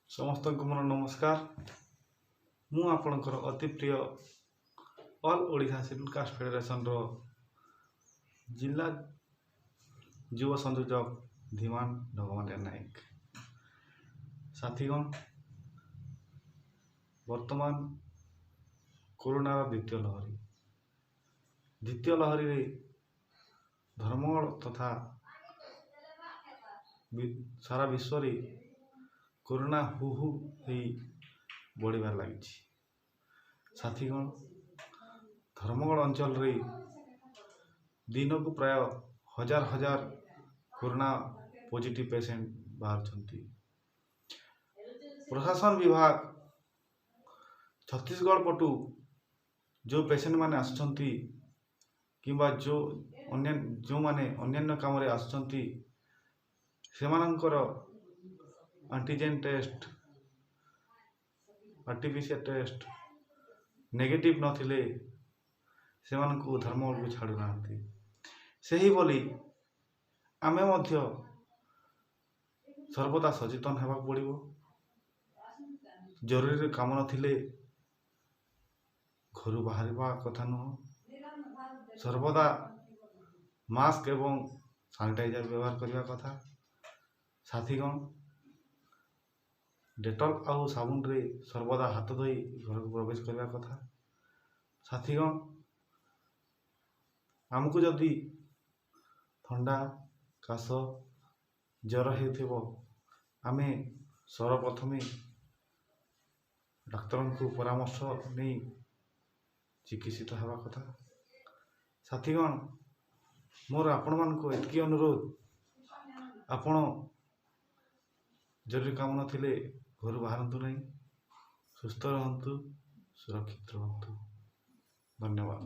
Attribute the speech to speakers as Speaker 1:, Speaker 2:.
Speaker 1: समस्त को मोर नमस्कार। मु आपणकर अति प्रिय all Odisha schedule caste federation रो जिला युव संयोजक धीमान ढगमालिया नायक। साथीगण, वर्तमान कोरोना द्वितीय लहरी रे धर्मगढ़ तथा सारा विश्व रे कोरोना हु हु बढ़िबार लगी। साथीगण, धर्मगढ़ अंचल रे दिन को प्राय हजार हजार कोरोना पॉजिटिव पेशेंट बाहर छंती। प्रशासन विभाग छत्तीसगढ़ पटु जो पेशेंट माने आसुछंती किंबा जो माने अन्य काम रे आसुछंती सेमानंकर antigen test RTPCR test negative नथिले सेमानंकु धर्मगढ़ को छाड़ू नांती। सही बोली आमे मध्य सर्वदा सचेतन हेबा पड़िबो। जरूरी काम नथिले घर बाहरिबा कथा नुह। सर्वदा मास्क एवं सैनिटाइजर व्यवहार करने कथा। साथीगण, डेटॉल आउ साबुन रे सर्वदा हाथ धोई घर को प्रवेश करने कथा। साथीगण, आमको जदि ठंडा काश ज्वर हो आमे सर्वप्रथमे डाक्तर को परामर्श नहीं चिकित्सित हवा कथा। साथीगण, मोर आपण मानक एतकी अनुरोध, आपण जरूरी काम नथिले घर बाहरंतु नहीं। सुस्थ रहंतु, सुरक्षित रहंतु। धन्यवाद।